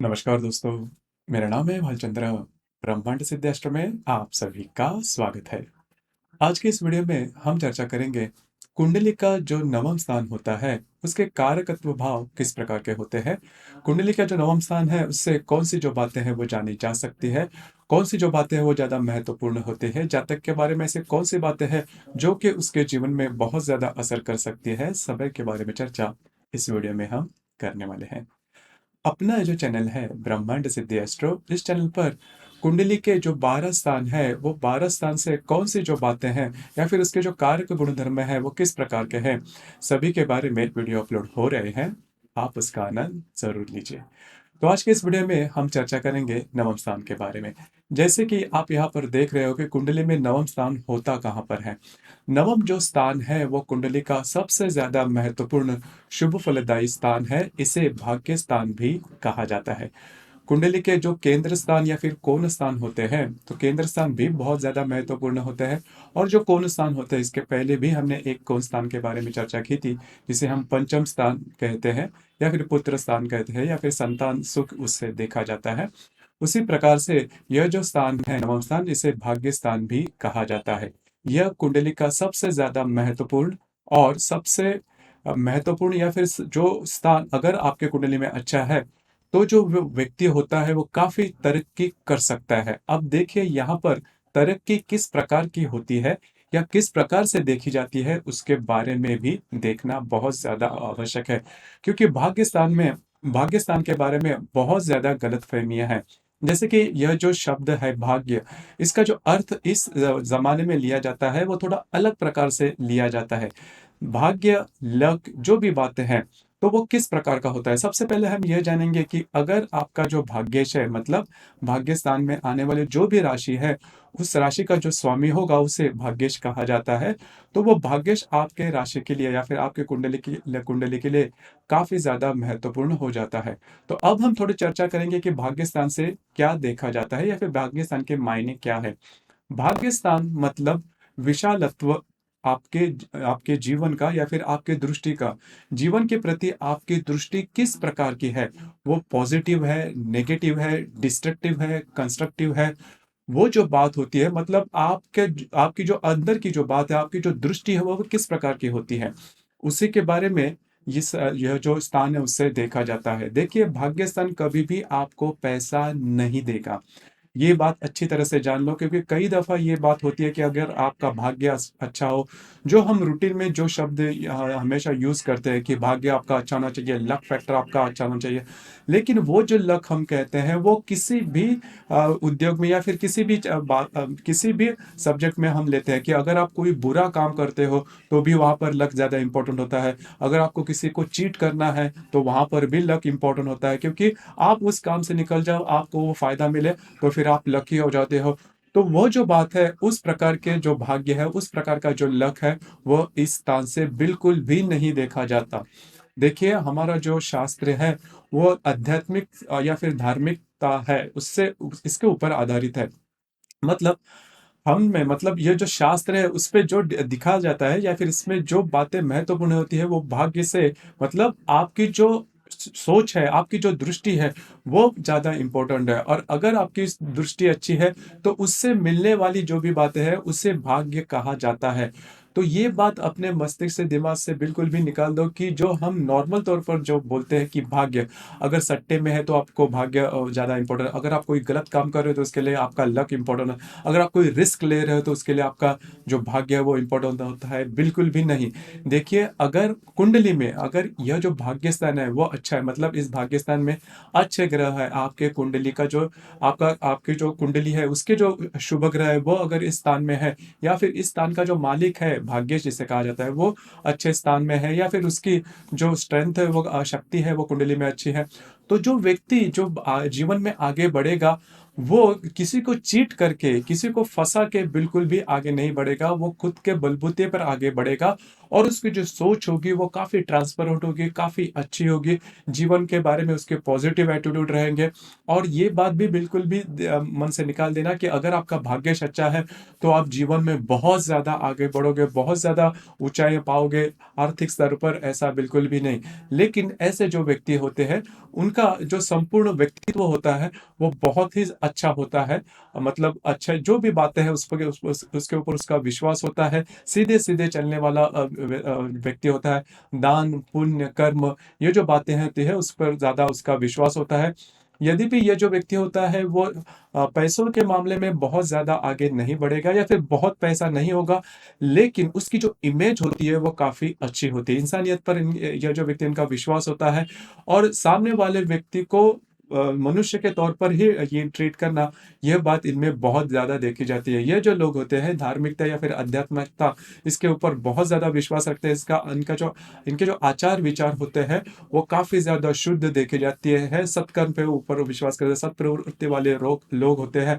नमस्कार दोस्तों, मेरा नाम है भालचंद्र। ब्रह्मांड सिद्धाश्र में आप सभी का स्वागत है। आज के इस वीडियो में हम चर्चा करेंगे कुंडली का जो नवम स्थान होता है उसके कारकत्व भाव किस प्रकार के होते हैं। कुंडली का जो नवम स्थान है उससे कौन सी जो बातें हैं वो जानी जा सकती है, कौन सी जो बातें हैं वो ज़्यादा महत्वपूर्ण होती है, जातक के बारे में ऐसे कौन सी बातें हैं जो कि उसके जीवन में बहुत ज़्यादा असर कर सकती है, समय के बारे में चर्चा इस वीडियो में हम करने वाले हैं। अपना जो चैनल है ब्रह्मांड सिद्धि एस्ट्रो, इस चैनल पर कुंडली के जो 12 स्थान है वो 12 स्थान से कौन सी जो बातें हैं या फिर उसके जो कारक गुणधर्म है वो किस प्रकार के हैं, सभी के बारे में वीडियो अपलोड हो रहे हैं। आप उसका आनंद जरूर लीजिए। तो आज के इस वीडियो में हम चर्चा करेंगे नवम स्थान के बारे में। जैसे कि आप यहाँ पर देख रहे हो कि कुंडली में नवम स्थान होता कहाँ पर है। नवम जो स्थान है वो कुंडली का सबसे ज्यादा महत्वपूर्ण शुभ फलदायी स्थान है। इसे भाग्य स्थान भी कहा जाता है। कुंडली के जो केंद्र स्थान या फिर कोण स्थान होते हैं तो केंद्र स्थान भी बहुत ज्यादा महत्वपूर्ण होते हैं। और जो कोण स्थान होते हैं, इसके पहले भी हमने एक कोण स्थान के बारे में चर्चा की थी, जिसे हम पंचम स्थान कहते हैं या फिर पुत्र स्थान कहते हैं या फिर संतान सुख उससे देखा जाता है। उसी प्रकार से यह जो स्थान है नवम स्थान, इसे भाग्य स्थान भी कहा जाता है। यह कुंडली का सबसे ज्यादा महत्वपूर्ण और सबसे महत्वपूर्ण या फिर जो स्थान अगर आपके कुंडली में अच्छा है तो जो व्यक्ति होता है वो काफी तरक्की कर सकता है। अब देखिए यहाँ पर तरक्की किस प्रकार की होती है या किस प्रकार से देखी जाती है उसके बारे में भी देखना बहुत ज्यादा आवश्यक है। क्योंकि भाग्य स्थान के बारे में बहुत ज्यादा गलतफहमियां हैं। जैसे कि यह जो शब्द है भाग्य, इसका जो अर्थ इस जमाने में लिया जाता है वो थोड़ा अलग प्रकार से लिया जाता है। भाग्य, लक जो भी बातें हैं तो वो किस प्रकार का होता है। सबसे पहले हम यह जानेंगे कि अगर आपका जो भाग्येश है, मतलब भाग्य स्थान में आने वाले जो भी राशि है, उस राशि का जो स्वामी होगा उसे भाग्येश कहा जाता है। तो वो भाग्येश आपके राशि के लिए या फिर आपके कुंडली के लिए काफी ज्यादा महत्वपूर्ण हो जाता है। तो अब हम थोड़ी चर्चा करेंगे कि भाग्य स्थान से क्या देखा जाता है या फिर भाग्य स्थान के मायने क्या है। भाग्य स्थान मतलब विशालत्व, आपके आपके जीवन का या फिर आपके दृष्टि का, जीवन के प्रति आपकी दृष्टि किस प्रकार की है। वो पॉजिटिव है, नेगेटिव है, डिस्ट्रक्टिव है, कंस्ट्रक्टिव है। वो जो बात होती है, मतलब आपके आपकी जो अंदर की जो बात है, आपकी जो दृष्टि है वो किस प्रकार की होती है, उसी के बारे में यह जो स्थान है उससे देखा जाता है। देखिए, भाग्य स्थान कभी भी आपको पैसा नहीं देगा। ये बात अच्छी तरह से जान लो, क्योंकि कई दफा ये बात होती है कि अगर आपका भाग्य अच्छा हो, जो हम रूटीन में जो शब्द हमेशा यूज करते हैं कि भाग्य आपका अच्छा होना चाहिए, लक फैक्टर आपका अच्छा होना चाहिए, लेकिन वो जो लक हम कहते हैं वो किसी भी उद्योग में या फिर किसी भी सब्जेक्ट में हम लेते हैं कि अगर आप कोई बुरा काम करते हो तो भी वहां पर लक ज्यादा इंपॉर्टेंट होता है। अगर आपको किसी को चीट करना है तो वहां पर भी लक इंपॉर्टेंट होता है, क्योंकि आप उस काम से निकल जाओ, आपको वो फायदा मिले तो फिर आप लकी हो जाते हो। तो वो जो बात है, उस प्रकार के जो भाग्य है, उस प्रकार का जो लक है, वो इस स्थान से बिल्कुल भी नहीं देखा जाता। देखिए, हमारा जो शास्त्र है वो आध्यात्मिक या फिर धार्मिकता है उससे इसके ऊपर आधारित है। मतलब हम में मतलब ये जो शास्त्र है उस पे जो दिखा जाता है या फिर इसमें जो बातें महत्वपूर्ण होती है वो भाग्य से, मतलब आपकी जो सोच है, आपकी जो दृष्टि है, वो ज्यादा इंपॉर्टेंट है। और अगर आपकी दृष्टि अच्छी है तो उससे मिलने वाली जो भी बातें हैं उसे भाग्य कहा जाता है। तो ये बात अपने मस्तिष्क से, दिमाग से बिल्कुल भी निकाल दो कि जो हम नॉर्मल तौर पर जो बोलते हैं कि भाग्य, अगर सट्टे में है तो आपको भाग्य ज्यादा इंपॉर्टेंट है, अगर आप कोई गलत काम कर रहे हो तो उसके लिए आपका लक इंपॉर्टेंट है, अगर आप कोई रिस्क ले रहे हो तो उसके लिए आपका जो भाग्य है वो इंपॉर्टेंट होता है। बिल्कुल भी नहीं। देखिए, अगर कुंडली में अगर यह जो भाग्य स्थान है वो अच्छा है, मतलब इस भाग्य स्थान में अच्छे ग्रह है, आपके कुंडली का जो आपकी जो कुंडली है उसके जो शुभ ग्रह है वो अगर इस स्थान में है, या फिर इस स्थान का जो मालिक है, भाग्येश जिसे कहा जाता है, वो अच्छे स्थान में है, या फिर उसकी जो स्ट्रेंथ है, वो शक्ति है, वो कुंडली में अच्छी है, तो जो व्यक्ति जो जीवन में आगे बढ़ेगा वो किसी को चीट करके, किसी को फंसा के बिल्कुल भी आगे नहीं बढ़ेगा। वो खुद के बलबूते पर आगे बढ़ेगा और उसकी जो सोच होगी वो काफ़ी ट्रांसपेरेंट होगी, काफ़ी अच्छी होगी, जीवन के बारे में उसके पॉजिटिव एटीट्यूड रहेंगे। और ये बात भी बिल्कुल भी मन से निकाल देना कि अगर आपका भाग्यश अच्छा है तो आप जीवन में बहुत ज़्यादा आगे बढ़ोगे, बहुत ज़्यादा ऊंचाइयां पाओगे आर्थिक स्तर पर, ऐसा बिल्कुल भी नहीं। लेकिन ऐसे जो व्यक्ति होते हैं उनका जो संपूर्ण व्यक्तित्व होता है वो बहुत ही अच्छा होता है। मतलब अच्छा जो भी बातें हैं उस पर उसके ऊपर उसका विश्वास होता है, सीधे सीधे चलने वाला व्यक्ति होता है। दान पुण्य कर्म ये जो बातें होती है उस पर ज्यादा उसका विश्वास होता है। यदि भी ये जो व्यक्ति होता है वो पैसों के मामले में बहुत ज्यादा आगे नहीं बढ़ेगा या फिर बहुत पैसा नहीं होगा, लेकिन उसकी जो इमेज होती है वो काफी अच्छी होती है। इंसानियत पर यह जो व्यक्ति इनका विश्वास होता है और सामने वाले व्यक्ति को मनुष्य के तौर पर ही ये ट्रीट करना, यह बात इनमें बहुत ज्यादा देखी जाती है। ये जो लोग होते हैं धार्मिकता या फिर आध्यात्मिकता इसके ऊपर बहुत ज्यादा विश्वास रखते हैं। इसका इनके जो आचार विचार होते हैं वो काफी ज्यादा शुद्ध देखे जाती है। सत्कर्म पे ऊपर विश्वास करते हैं, सत प्रवृत्ति वाले लोग होते हैं।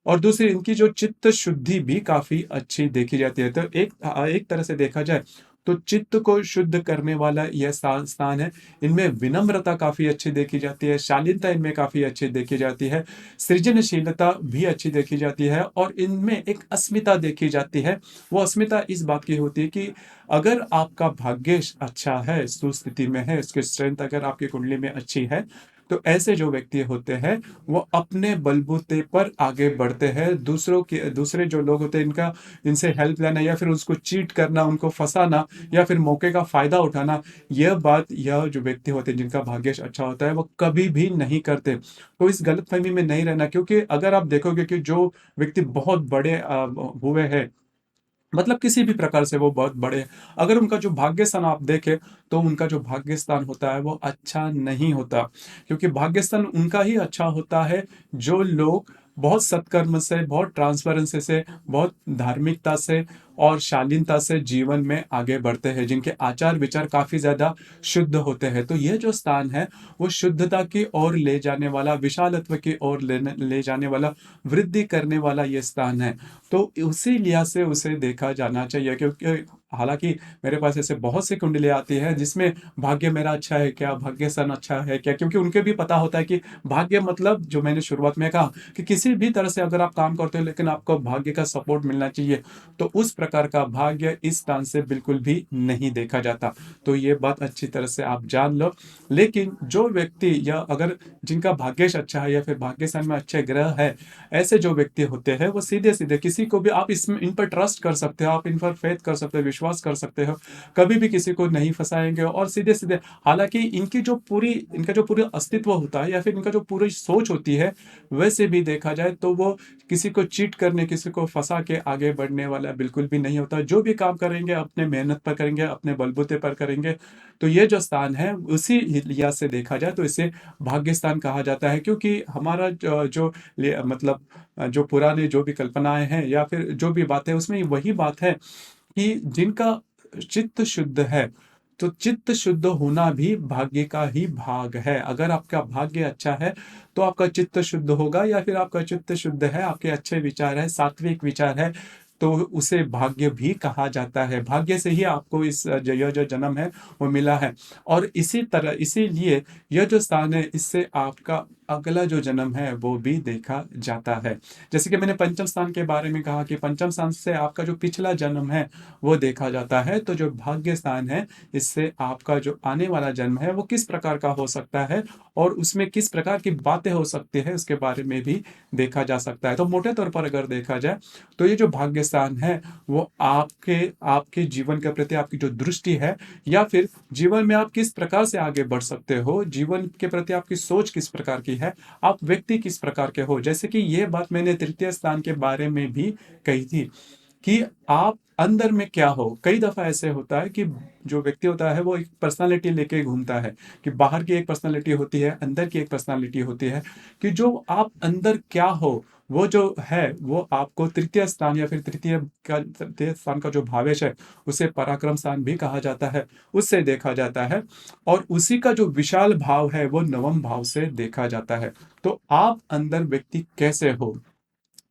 और दूसरी इनकी जो चित्त शुद्धि भी काफी अच्छी देखी जाती है। तो एक तरह से देखा जाए तो चित्त को शुद्ध करने वाला यह स्थान है। इनमें विनम्रता काफी अच्छी देखी जाती है, शालीनता इनमें काफी अच्छी देखी जाती है, सृजनशीलता भी अच्छी देखी जाती है और इनमें एक अस्मिता देखी जाती है। वो अस्मिता इस बात की होती है कि अगर आपका भाग्य अच्छा है, सुस्थिति में है, उसकी स्ट्रेंथ अगर आपकी कुंडली में अच्छी है, तो ऐसे जो व्यक्ति होते हैं वो अपने बलबूते पर आगे बढ़ते हैं। दूसरे जो लोग होते हैं इनका इनसे हेल्प लेना या फिर उसको चीट करना, उनको फंसाना या फिर मौके का फायदा उठाना, यह जो व्यक्ति होते हैं जिनका भाग्य अच्छा होता है वो कभी भी नहीं करते। तो इस गलतफहमी में नहीं रहना, क्योंकि अगर आप देखोगे कि जो व्यक्ति बहुत बड़े हुए हैं, मतलब किसी भी प्रकार से वो बहुत बड़े, अगर उनका जो भाग्य स्थान आप देखें तो उनका जो भाग्य स्थान होता है वो अच्छा नहीं होता। क्योंकि भाग्य स्थान उनका ही अच्छा होता है जो लोग बहुत सत्कर्म से, बहुत ट्रांसपेरेंसी से, बहुत धार्मिकता से और शालीनता से जीवन में आगे बढ़ते हैं, जिनके आचार विचार काफी ज्यादा शुद्ध होते हैं। तो यह जो स्थान है वो शुद्धता की ओर ले जाने वाला, विशालत्व की ओर ले जाने वाला, वृद्धि करने वाला ये स्थान है। तो उसी लिहाज से उसे देखा जाना चाहिए। क्योंकि हालांकि मेरे पास ऐसे बहुत सी कुंडलियां आती है जिसमें भाग्य मेरा अच्छा है क्या, भाग्य सन अच्छा है क्या, क्योंकि उनके भी पता होता है कि भाग्य मतलब जो मैंने शुरुआत में कहा कि किसी भी तरह से अगर आप काम करते हो लेकिन आपको भाग्य का सपोर्ट मिलना चाहिए, तो उस प्रकार का भाग्य इस स्थान से बिल्कुल भी नहीं देखा जाता। तो ये बात अच्छी तरह से आप जान लो। लेकिन जो व्यक्ति या अगर जिनका भाग्यश अच्छा है या फिर भाग्य स्थान में अच्छे ग्रह है, ऐसे जो व्यक्ति होते हैं वो सीधे सीधे किसी को भी आप इसमें इन पर ट्रस्ट कर सकते हो, आप इन पर फेथ कर सकते हो, विश्वास कर सकते हो, कभी भी किसी को नहीं फंसाएंगे और सीधे सीधे। हालांकि इनका जो पूरा अस्तित्व होता है या फिर इनका जो पूरी सोच होती है, वैसे भी देखा जाए तो वो किसी को चीट करने, किसी को फंसा के आगे बढ़ने वाला बिल्कुल भी नहीं होता। जो भी काम करेंगे अपने मेहनत पर करेंगे, अपने बलबूते पर करेंगे। तो ये जो स्थान है उसी लिहाज से देखा जाए तो इसे भाग्य स्थान कहा जाता है। क्योंकि हमारा जो मतलब जो पुराने जो भी कल्पनाएं हैं या फिर जो भी बातें, उसमें वही बात है कि जिनका चित्त शुद्ध है, तो चित्त शुद्ध होना भी भाग्य का ही भाग है। अगर आपका भाग्य अच्छा है तो आपका चित्त शुद्ध होगा, या फिर आपका चित्त शुद्ध है, आपके अच्छे विचार है, सात्विक विचार है, तो उसे भाग्य भी कहा जाता है। भाग्य से ही आपको यह जो जन्म है वो मिला है। और इसी तरह इसीलिए यह जो स्थान है इससे आपका अगला जो जन्म है वो भी देखा जाता है। जैसे कि मैंने पंचम स्थान के बारे में कहा कि पंचम स्थान से आपका जो पिछला जन्म है वो देखा जाता है। तो जो भाग्य स्थान है इससे आपका जो आने वाला जन्म है वो किस प्रकार का हो सकता है और उसमें किस प्रकार की बातें हो सकती है उसके बारे में भी देखा जा सकता है। तो मोटे तौर पर अगर देखा जाए तो ये जो भाग्य स्थान है वो आपके आपके जीवन के प्रति आपकी जो दृष्टि है, या फिर जीवन में आप किस प्रकार से आगे बढ़ सकते हो, जीवन के प्रति आपकी सोच किस प्रकार की है, आप व्यक्ति किस प्रकार के हो। जैसे कि ये बात मैंने तृतीय स्थान के बारे में भी कही थी कि आप अंदर में क्या हो। कई दफा ऐसे होता है कि जो व्यक्ति होता है वो एक पर्सनालिटी लेके घूमता है कि बाहर की एक पर्सनालिटी होती है, अंदर की एक पर्सनालिटी होती है, कि जो आप अंदर क्या हो वो जो है वो आपको तृतीय स्थान या फिर तृतीय स्थान का जो भावेश है उसे पराक्रम स्थान भी कहा जाता है, उससे देखा जाता है। और उसी का जो विशाल भाव है वो नवम भाव से देखा जाता है। तो आप अंदर व्यक्ति कैसे हो,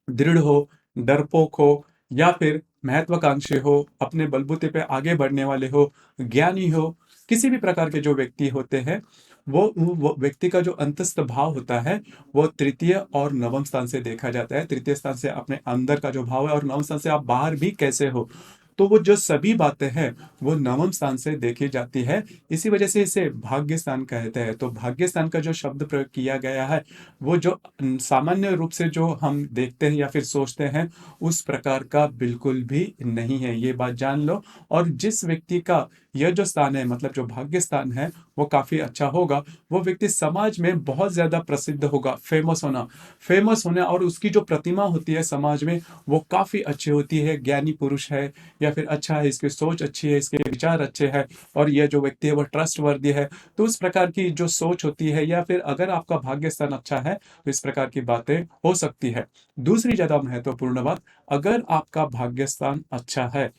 दृढ़ हो, डरपोक हो, या फिर महत्वाकांक्षी हो, अपने बलबूते पे आगे बढ़ने वाले हो, ज्ञानी हो, किसी भी प्रकार के जो व्यक्ति होते हैं, वो व्यक्ति का जो अंतस्थ भाव होता है, वो तृतीय और नवम स्थान से देखा जाता है। तृतीय स्थान से अपने अंदर का जो भाव है और नवम स्थान से आप बाहर भी कैसे हो। तो वो जो सभी बातें हैं, वो नवम स्थान से देखी जाती है। इसी वजह से इसे भाग्य स्थान कहते हैं। तो भाग्य स्थान का जो शब्द प्रयोग किया गया है, वो जो सामान्य रूप से जो हम देखते हैं या फिर सोचते हैं, उस प्रकार का बिल्कुल भी नहीं है, ये बात जान लो। और जिस व्यक्ति का यह जो स्थान है, मतलब जो भाग्य स्थान है, वो काफ़ी अच्छा होगा, वो व्यक्ति समाज में बहुत ज़्यादा प्रसिद्ध होगा। फेमस होना और उसकी जो प्रतिमा होती है समाज में, वो काफ़ी अच्छी होती है। ज्ञानी पुरुष है या फिर अच्छा है, इसकी सोच अच्छी है, इसके विचार अच्छे हैं और यह जो व्यक्ति है वो ट्रस्टवर्दी है। तो उस प्रकार की जो सोच होती है, या फिर अगर आपका भाग्य स्थान अच्छा है, तो इस प्रकार की बातें हो सकती है। दूसरी ज़्यादा महत्वपूर्ण बात, अगर आपका भाग्य स्थान अच्छा है,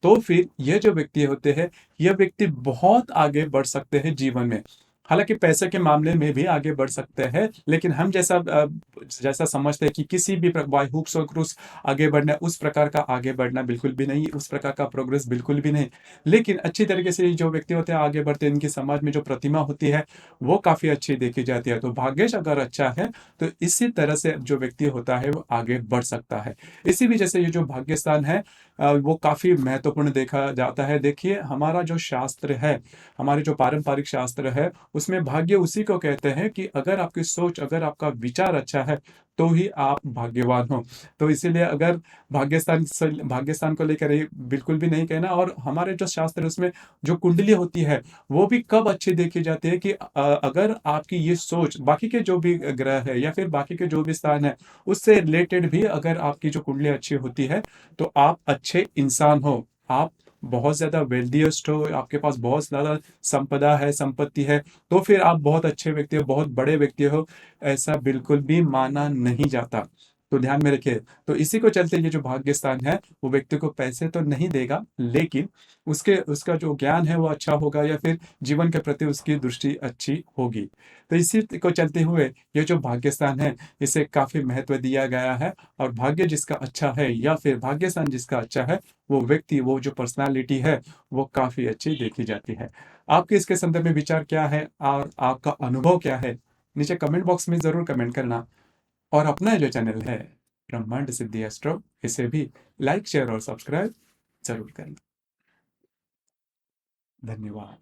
तो फिर ये जो व्यक्ति होते हैं, ये व्यक्ति बहुत आगे बढ़ सकते हैं जीवन में। हालाँकि पैसे के मामले में भी आगे बढ़ सकते हैं, लेकिन हम जैसा समझते हैं कि किसी भी बाय हुक्स और क्रूक्स आगे बढ़ना, उस प्रकार का आगे बढ़ना बिल्कुल भी नहीं, उस प्रकार का प्रोग्रेस बिल्कुल भी नहीं। लेकिन अच्छी तरीके से जो व्यक्ति होते हैं आगे बढ़ते हैं, इनकी समाज में जो प्रतिमा होती है, वो काफ़ी अच्छी देखी जाती है। तो भाग्यश अगर अच्छा है, तो इसी तरह से जो व्यक्ति होता है, वो आगे बढ़ सकता है। इसी वजह से ये जो भाग्य स्थान है, वो काफ़ी महत्वपूर्ण देखा जाता है। देखिए, हमारा जो शास्त्र है, हमारे जो पारंपरिक शास्त्र है, उसमें भाग्य उसी को कहते हैं कि अगर आपकी सोच, अगर आपका विचार अच्छा है, तो ही आप भाग्यवान हो। तो इसीलिए अगर भाग्य स्थान को लेकर ये बिल्कुल भी नहीं कहना। और हमारे जो शास्त्र है, उसमें जो कुंडली होती है, वो भी कब अच्छी देखी जाती है कि अगर आपकी ये सोच बाकी के जो भी ग्रह है या फिर बाकी के जो भी स्थान है, उससे रिलेटेड भी अगर आपकी जो कुंडली अच्छी होती है, तो आप अच्छे इंसान हो, आप बहुत ज़्यादा वेल्दिएस्ट हो, आपके पास बहुत ज़्यादा संपदा है, संपत्ति है, तो फिर आप बहुत अच्छे व्यक्ति हो, बहुत बड़े व्यक्ति हो, ऐसा बिल्कुल भी माना नहीं जाता। तो ध्यान में रखिए। तो इसी को चलते ये जो भाग्य स्थान है, वो व्यक्ति को पैसे तो नहीं देगा, लेकिन उसका जो ज्ञान है वो अच्छा होगा, या फिर जीवन के प्रति उसकी दृष्टि अच्छी होगी। तो इसी को चलते हुए ये जो भाग्य स्थान है, इसे काफ़ी महत्व दिया गया है। और भाग्य जिसका अच्छा है या फिर भाग्य स्थान जिसका अच्छा है, वो व्यक्ति, वो जो पर्सनालिटी है, वो काफ़ी अच्छी देखी जाती है। आपके इसके संदर्भ में विचार क्या है और आपका अनुभव क्या है? नीचे कमेंट बॉक्स में ज़रूर कमेंट करना। और अपना जो चैनल है ब्रह्मांड सिद्धि एस्ट्रो, इसे भी लाइक, शेयर और सब्सक्राइब ज़रूर करना। धन्यवाद।